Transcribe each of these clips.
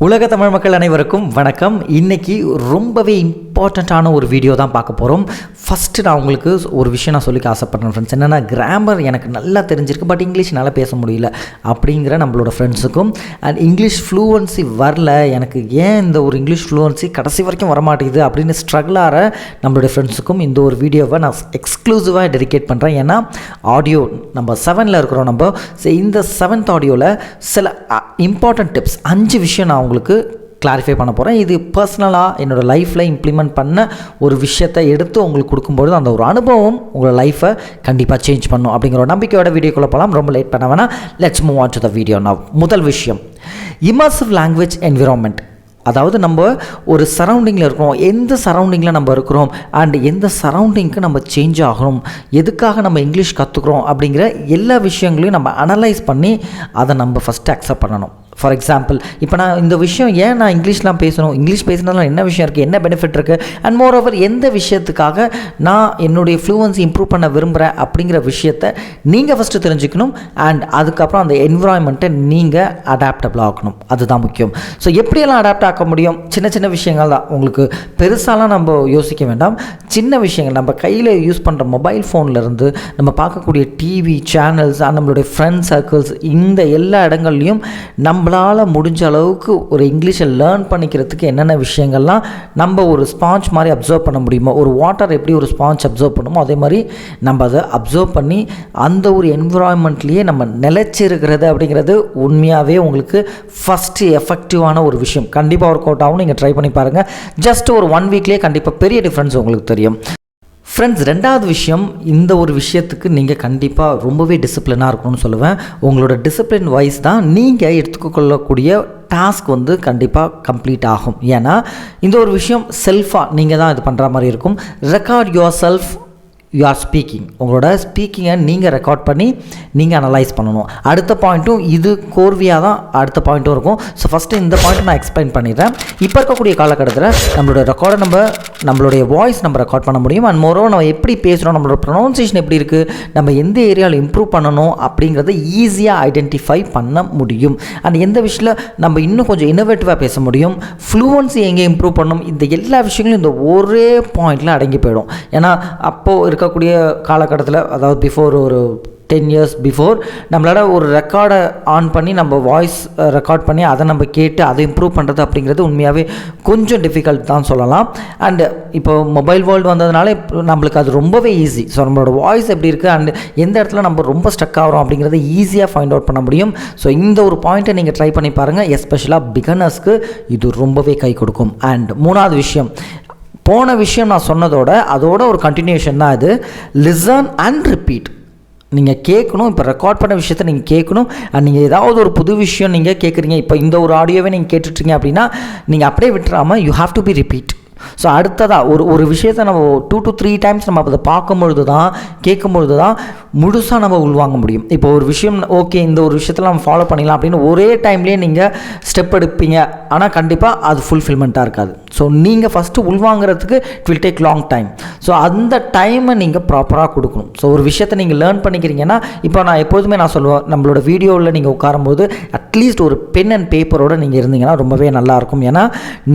உலக தமிழ் மக்கள் அனைவருக்கும் வணக்கம். இன்றைக்கி ரொம்பவே இம்பார்ட்டண்ட்டான ஒரு வீடியோ தான் பார்க்க போகிறோம். ஃபஸ்ட்டு நான் உங்களுக்கு ஒரு விஷயம் நான் சொல்லிக்க ஆசைப்பட்றேன் ஃப்ரெண்ட்ஸ். என்னென்னா, கிராமர் எனக்கு நல்லா தெரிஞ்சிருக்கு, பட் இங்கிலீஷ் நல்லா பேச முடியல அப்படிங்கிற நம்மளோட ஃப்ரெண்ட்ஸுக்கும், அண்ட் இங்கிலீஷ் ஃப்ளூவன்சி வரல, எனக்கு ஏன் இந்த ஒரு இங்கிலீஷ் ஃப்ளூவன்சி கடைசி வரைக்கும் வரமாட்டேங்குது அப்படின்னு ஸ்ட்ரகிள் ஆகிற நம்மளுடைய ஃப்ரெண்ட்ஸுக்கும் இந்த ஒரு வீடியோவை நான் எக்ஸ்க்ளூசிவாக டெடிகேட் பண்ணுறேன். ஏன்னா ஆடியோ நம்ம 7ல் இருக்கிறோம். நம்ம இந்த 7th ஆடியோவில் சில இம்பார்ட்டன்ட் டிப்ஸ் 5 விஷயம் நான் உங்களுக்கு கிளாரிஃபை பண்ண போகிறேன். இது பர்சனலாக என்னோடய லைஃப்பில் இம்ப்ளிமெண்ட் பண்ண ஒரு விஷயத்தை எடுத்து உங்களுக்கு கொடுக்கும்பொழுது அந்த ஒரு அனுபவம் உங்களோட லைஃப்பை கண்டிப்பாக சேஞ்ச் பண்ணும் அப்படிங்கிற ஒரு நம்பிக்கையோட வீடியோக்குள்ளே போகலாம். ரொம்ப லேட் பண்ண வேணாம். Let's move on to the video now. முதல் விஷயம், இம்மர்சிவ் லாங்குவேஜ் என்விரான்மெண்ட். அதாவது நம்ம ஒரு சரௌண்டிங்கில் இருக்கிறோம், எந்த சரௌண்டிங்கில் நம்ம இருக்கிறோம் அண்ட் எந்த சரௌண்டிங்க்கு நம்ம சேஞ்ச் ஆகணும், எதுக்காக நம்ம இங்கிலீஷ் கற்றுக்குறோம் அப்படிங்கிற எல்லா விஷயங்களையும் நம்ம அனலைஸ் பண்ணி அதை நம்ம ஃபஸ்ட்டு அக்செப்ட் பண்ணணும். ஃபார் எக்ஸாம்பிள், இப்போ நான் இந்த விஷயம் ஏன் நான் இங்கிலீஷ்லாம் பேசணும், இங்கிலீஷ் பேசுனதுனால என்ன விஷயம் இருக்குது, என்ன பெனிஃபிட் இருக்குது, அண்ட் மோர் ஓவர் எந்த விஷயத்துக்காக நான் என்னுடைய ஃப்ளூவன்சி இம்ப்ரூவ் பண்ண விரும்புகிறேன் அப்படிங்கிற விஷயத்தை நீங்கள் ஃபஸ்ட்டு தெரிஞ்சுக்கணும். அண்ட் அதுக்கப்புறம் அந்த என்விரான்மெண்ட்டை நீங்கள் அடாப்டபிள் ஆகணும். அதுதான் முக்கியம். ஸோ எப்படியெல்லாம் அடாப்ட் ஆக்க முடியும்? சின்ன சின்ன விஷயங்கள் தான், உங்களுக்கு பெருசாலாம் நம்ம யோசிக்க வேண்டாம். சின்ன விஷயங்கள், நம்ம கையில் யூஸ் பண்ணுற மொபைல் ஃபோன்லேருந்து நம்ம பார்க்கக்கூடிய டிவி சேனல்ஸ், நம்மளுடைய ஃப்ரெண்ட்ஸ் சர்க்கிள்ஸ், இந்த எல்லா இடங்கள்லையும் நம்மளால் முடிஞ்ச அளவுக்கு ஒரு இங்கிலீஷை லேர்ன் பண்ணிக்கிறதுக்கு என்னென்ன விஷயங்கள்லாம் நம்ம ஒரு ஸ்பாஞ்ச் மாதிரி அப்சர்வ் பண்ண முடியுமோ, ஒரு வாட்டர் எப்படி ஒரு ஸ்பாஞ்ச் அப்சர்வ் பண்ணுமோ அதே மாதிரி நம்ம அதை அப்சர்வ் பண்ணி அந்த ஒரு என்விரான்மெண்ட்லேயே நம்ம நிலைச்சிருக்கிறது அப்படிங்கிறது உண்மையாகவே உங்களுக்கு ஃபஸ்ட்டு எஃபெக்டிவான ஒரு விஷயம். கண்டிப்பாக ஒர்க் அவுட் ஆகும். நீங்கள் ட்ரை பண்ணி பாருங்கள். ஜஸ்ட் ஒரு 1 வீக்லேயே கண்டிப்பாக பெரிய டிஃப்ரென்ஸ் உங்களுக்கு தெரியும். ஃப்ரெண்ட்ஸ், ரெண்டாவது விஷயம், இந்த ஒரு விஷயத்துக்கு நீங்கள் கண்டிப்பாக ரொம்பவே டிசிப்ளினாக இருக்கணும்னு சொல்லுவேன். உங்களோட டிசிப்ளின் வைஸ் தான் நீங்கள் எடுத்துக்கொள்ளக்கூடிய டாஸ்க் கண்டிப்பாக கம்ப்ளீட் ஆகும். ஏன்னா இந்த ஒரு விஷயம் செல்ஃபாக நீங்கள் தான் இது பண்ணுற மாதிரி இருக்கும். Record your self, you are speaking. உங்களோட ஸ்பீக்கிங்கை நீங்கள் ரெக்கார்ட் பண்ணி நீங்கள் அனலைஸ் பண்ணணும். அடுத்த பாயிண்ட்டும் இது கோர்வியாக தான் அடுத்த பாயிண்ட்டும் இருக்கும். ஸோ ஃபஸ்ட்டு இந்த பாயிண்ட்டை நான் எக்ஸ்பிளைன் பண்ணிடுறேன். இப்போ இருக்கக்கூடிய காலகட்டத்தில் நம்மளோட ரெக்கார்டை நம்மளுடைய வாய்ஸ் நம்ம ரெக்கார்ட் பண்ண முடியும். அண்ட் மோரோ நம்ம எப்படி பேசுகிறோம், நம்மளோட ப்ரொனவுன்சியேஷன் எப்படி இருக்குது, நம்ம எந்த ஏரியாவில் இம்ப்ரூவ் பண்ணணும் அப்படிங்கிறத ஈஸியாக ஐடென்டிஃபை பண்ண முடியும். அண்ட் எந்த விஷயத்தில் நம்ம இன்னும் கொஞ்சம் இன்னோவேட்டிவாக பேச முடியும், ஃப்ளூவன்சி எங்கே இம்ப்ரூவ் பண்ணணும், இந்த எல்லா விஷயங்களும் இந்த ஒரே பாயிண்டில் அடங்கி போயிடும். ஏன்னா அப்போது இருக்கக்கூடிய காலகட்டத்தில், அதாவது பிஃபோர் ஒரு 10 years பிஃபோர், நம்மளால் ஒரு ரெக்கார்டை ஆன் பண்ணி நம்ம வாய்ஸ் ரெக்கார்ட் பண்ணி அதை நம்ம கேட்டு அதை இம்ப்ரூவ் பண்ணுறது அப்படிங்கிறது உண்மையாகவே கொஞ்சம் டிஃபிகல்ட் தான் சொல்லலாம். அண்டு இப்போ மொபைல் வேர்ல்டு வந்ததுனால நம்மளுக்கு அது ரொம்பவே ஈஸி. ஸோ நம்மளோட வாய்ஸ் எப்படி இருக்குது அண்ட் எந்த இடத்துல நம்ம ரொம்ப ஸ்டக் ஆகிறோம் அப்படிங்கிறத ஈஸியாக ஃபைண்ட் அவுட் பண்ண முடியும். ஸோ இந்த ஒரு பாயிண்ட்டை நீங்கள் ட்ரை பண்ணி பாருங்கள். எஸ்பெஷலாக பிகனர்ஸ்க்கு இது ரொம்பவே கை கொடுக்கும். அண்ட் மூணாவது விஷயம், போன விஷயம் நான் சொன்னதோட அதோட ஒரு கண்டினியூஷன் தான் இது. Listen and repeat. நீங்கள் கேட்கணும். இப்போ ரெக்கார்ட் பண்ண விஷயத்தை நீங்கள் கேட்கணும். அண்ட் நீங்கள் ஏதாவது ஒரு புது விஷயம் நீங்கள் கேட்குறீங்க, இப்போ இந்த ஒரு ஆடியோவே நீங்கள் கேட்டுட்ருங்க அப்படின்னா நீங்கள் அப்படியே விட்டுறாமல் you have to be repeat. So அடுத்ததாக ஒரு விஷயத்தை நம்ம 2 to 3 times நம்ம அதை பார்க்கும்பொழுது தான், கேட்கும்பொழுது தான் முழுசாக நம்ம உள்வாங்க முடியும். இப்போ ஒரு விஷயம் ஓகே, இந்த ஒரு விஷயத்தில் நம்ம ஃபாலோ பண்ணிடலாம் அப்படின்னு ஒரே டைம்லேயே நீங்கள் ஸ்டெப் எடுப்பீங்க, ஆனால் கண்டிப்பாக அது ஃபுல்ஃபில்மெண்ட்டாக இருக்காது. ஸோ நீங்கள் ஃபஸ்ட்டு உள்வாங்கிறதுக்கு it will take long time. So அந்த டைமை நீங்கள் ப்ராப்பராக கொடுக்கணும். ஸோ ஒரு விஷயத்தை நீங்கள் லேர்ன் பண்ணிக்கிறீங்கன்னா, இப்போ நான் எப்போதுமே நான் சொல்லுவேன், நம்மளோட வீடியோவில் நீங்கள் உட்காரும்போது அட்லீஸ்ட் ஒரு பென் அண்ட் பேப்பரோடு நீங்கள் இருந்தீங்கன்னா ரொம்பவே நல்லாயிருக்கும். ஏன்னா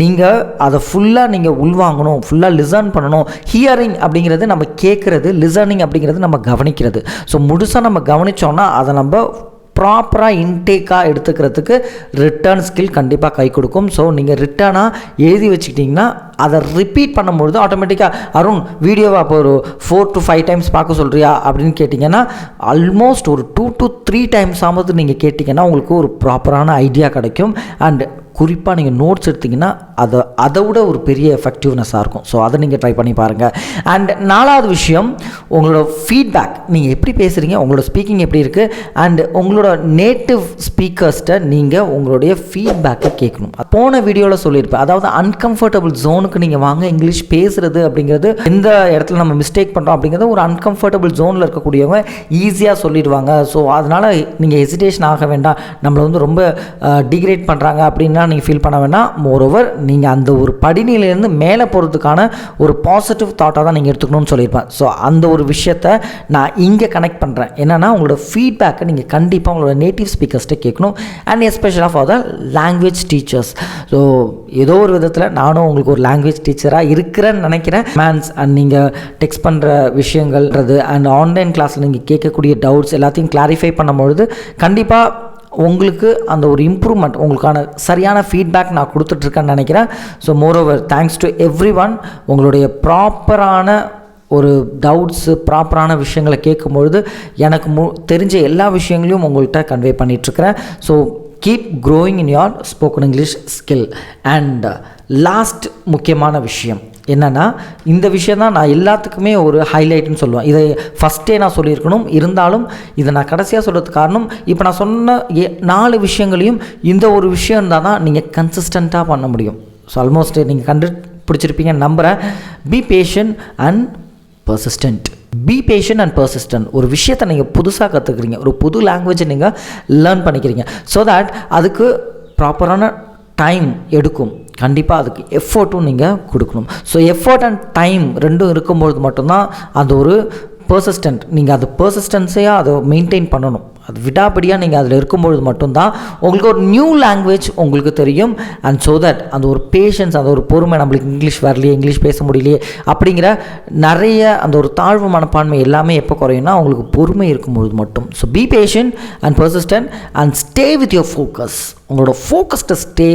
நீங்கள் அதை ஃபுல்லாக நீங்கள் உள்வாங்கணும், ஃபுல்லாக லிசன் பண்ணணும். ஹியரிங் அப்படிங்கிறது நம்ம கேட்குறது, லிசனிங் அப்படிங்கிறது நம்ம கவனிக்கிறது. ஸோ முழுசாக நம்ம கவனித்தோன்னா அதை நம்ம ப்ராப்பராக இன்டேக்காக எடுத்துக்கிறதுக்கு ரிட்டர்ன் ஸ்கில் கண்டிப்பாக கை கொடுக்கும். ஸோ நீங்கள் ரிட்டர்னாக எழுதி வச்சுக்கிட்டிங்கன்னா அதை ரிப்பீட் பண்ணும்பொழுது ஆட்டோமேட்டிக்காக, அருண் வீடியோவை அப்போ ஒரு 4 to 5 times பார்க்க சொல்கிறியா அப்படின்னு கேட்டிங்கன்னா, ஆல்மோஸ்ட் ஒரு 2 to 3 times ஆகும்போது நீங்கள் கேட்டிங்கன்னா உங்களுக்கு ஒரு ப்ராப்பரான ஐடியா கிடைக்கும். அண்ட் குறிப்பாக நீங்கள் நோட்ஸ் எடுத்திங்கன்னா அதை விட ஒரு பெரிய எஃபெக்டிவ்னஸாக இருக்கும். ஸோ அதை நீங்கள் ட்ரை பண்ணி பாருங்கள். அண்ட் 4வது விஷயம், உங்களோட ஃபீட்பேக். நீங்கள் எப்படி பேசுகிறீங்க, உங்களோட ஸ்பீக்கிங் எப்படி இருக்குது, அண்ட் உங்களோட நேட்டிவ் ஸ்பீக்கர்ஸ்ட்டை நீங்கள் உங்களுடைய ஃபீட்பேக்கை கேட்கணும். போன வீடியோவில் சொல்லியிருப்பேன், அதாவது அன்கம்ஃபர்டபுள் ஜோனுக்கு நீங்கள் வாங்க. இங்கிலீஷ் பேசுகிறது அப்படிங்கிறது, எந்த இடத்துல நம்ம மிஸ்டேக் பண்ணுறோம் அப்படிங்கிறது ஒரு அன்கம்ஃபர்டபுள் ஜோனில் இருக்கக்கூடியவங்க ஈஸியாக சொல்லிடுவாங்க. ஸோ அதனால் நீங்கள் ஹெசிடேஷன் ஆக வேண்டாம். நம்மளை ரொம்ப டிகிரேட் பண்ணுறாங்க அப்படின்னா அப்படின்லாம் நீங்கள் ஃபீல் பண்ண வேணாம். மோரோவர் நீங்கள் அந்த ஒரு படிநிலையிலேருந்து மேலே போகிறதுக்கான ஒரு பாசிட்டிவ் தாட்டாக தான் நீங்கள் எடுத்துக்கணும்னு சொல்லியிருப்பேன். ஸோ அந்த ஒரு விஷயத்தை நான் இங்கே கனெக்ட் பண்ணுறேன். என்னென்னா உங்களோட ஃபீட்பேக்கை நீங்கள் கண்டிப்பாக உங்களோட நேட்டிவ் ஸ்பீக்கர்ஸ்ட்டே கேட்கணும். அண்ட் எஸ்பெஷலாக for the language teachers. So ஏதோ ஒரு விதத்தில் நானும் உங்களுக்கு ஒரு லாங்குவேஜ் டீச்சராக இருக்கிறேன்னு நினைக்கிறேன். மேன்ஸ் அண்ட் நீங்கள் டெக்ஸ்ட் பண்ணுற விஷயங்கள்ன்றது அண்ட் ஆன்லைன் கிளாஸில் நீங்கள் கேட்கக்கூடிய டவுட்ஸ் எல்லாத்தையும் கிளாரிஃபை பண்ணும்பொழுது கண்டிப்பாக உங்களுக்கு அந்த ஒரு இம்ப்ரூவ்மெண்ட், உங்களுக்கான சரியான ஃபீட்பேக் நான் கொடுத்துட்ருக்கேன்னு நினைக்கிறேன். So moreover thanks to every one. உங்களுடைய ப்ராப்பரான ஒரு டவுட்ஸு ப்ராப்பரான விஷயங்களை கேட்கும்பொழுது எனக்கு தெரிஞ்ச எல்லா விஷயங்களையும் உங்கள்கிட்ட கன்வே பண்ணிகிட்ருக்கிறேன். So keep growing in your spoken English skill. And last முக்கியமான விஷயம் என்னென்னா, இந்த விஷயம் தான் நான் எல்லாத்துக்குமே ஒரு ஹைலைட்னு சொல்லுவேன். இதை ஃபஸ்ட்டே நான் சொல்லியிருக்கணும், இருந்தாலும் இதை நான் கடைசியாக சொல்கிறதுக்கு காரணம், இப்போ நான் சொன்ன 4 விஷயங்களையும் இந்த ஒரு விஷயம் இருந்தால் தான் நீங்கள் கன்சிஸ்டண்ட்டாக பண்ண முடியும். ஸோ ஆல்மோஸ்ட் நீங்கள் கண்டுபிடிச்சிருப்பீங்கன்னு நம்புகிறேன். B patient and persistent. B patient and persistent. ஒரு விஷயத்தை நீங்கள் புதுசாக கற்றுக்குறீங்க, ஒரு புது லாங்குவேஜை நீங்கள் லேர்ன் பண்ணிக்கிறீங்க. ஸோ தட் அதுக்கு ப்ராப்பரான டைம் எடுக்கும். கண்டிப்பாக அதுக்கு எஃபோர்ட்டும் நீங்கள் கொடுக்கணும். ஸோ எஃபோர்ட் அண்ட் டைம் ரெண்டும் இருக்கும்பொழுது மட்டும்தான் அந்த ஒரு பர்சிஸ்டன்ட், நீங்கள் அது பர்சிஸ்டன்ஸையாக அதை மெயின்டைன் பண்ணணும். அது விடாப்படியாக நீங்கள் அதில் இருக்கும்பொழுது மட்டும்தான் உங்களுக்கு ஒரு நியூ லாங்குவேஜ் உங்களுக்கு தெரியும். அண்ட் ஸோ தட் அந்த ஒரு பேஷன்ஸ், அந்த ஒரு பொறுமை, நம்மளுக்கு இங்கிலீஷ் வரலையே, இங்கிலீஷ் பேச முடியலையே அப்படிங்கிற நிறைய அந்த ஒரு தாழ்வு மனப்பான்மை எல்லாமே எப்போ குறையும்னா உங்களுக்கு பொறுமை இருக்கும்பொழுது மட்டும். So B patient and persistent and stay with your focus. உங்களோட ஃபோக்கஸ்ட்டை ஸ்டே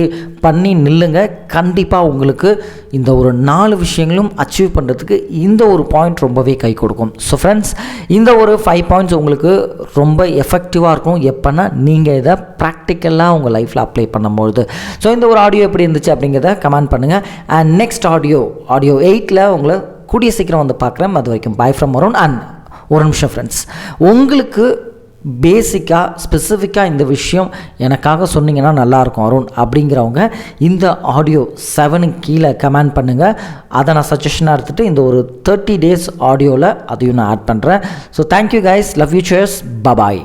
பண்ணி நில்லுங்க. கண்டிப்பாக உங்களுக்கு இந்த ஒரு 4 விஷயங்களும் அச்சீவ் பண்ணுறதுக்கு இந்த ஒரு பாயிண்ட் ரொம்பவே கை கொடுக்கும். ஸோ ஃப்ரெண்ட்ஸ், இந்த ஒரு 5 பாயிண்ட்ஸ் உங்களுக்கு ரொம்ப எஃபெக்டிவாக இருக்கும் எப்போனா நீங்கள் இதை ப்ராக்டிக்கலாக உங்கள் லைஃப்பில் அப்ளை பண்ணும்பொழுது. ஸோ இந்த ஒரு ஆடியோ எப்படி இருந்துச்சு அப்படிங்கிறத கமெண்ட் பண்ணுங்கள். அண்ட் நெக்ஸ்ட் ஆடியோ 8ல் உங்களை கூடிய சீக்கிரம் வந்து பார்க்குறேன். அது வரைக்கும் பை ஃப்ரம் அருண். அண்ட் ஒரு நிமிஷம் ஃப்ரெண்ட்ஸ், உங்களுக்கு பேசிக்காக ஸ்பெசிஃபிக்காக இந்த விஷயம் எனக்காக சொன்னீங்கன்னா நல்லாயிருக்கும் அருண் அப்படிங்கிறவங்க இந்த ஆடியோ 7 கீழே கமெண்ட் பண்ணுங்கள். அதை நான் சஜஷனாக எடுத்துகிட்டு இந்த ஒரு 30 days ஆடியோவில் அதையும் நான் ஆட் பண்ணுறேன். So thank you guys, love you, chairs, bye bye.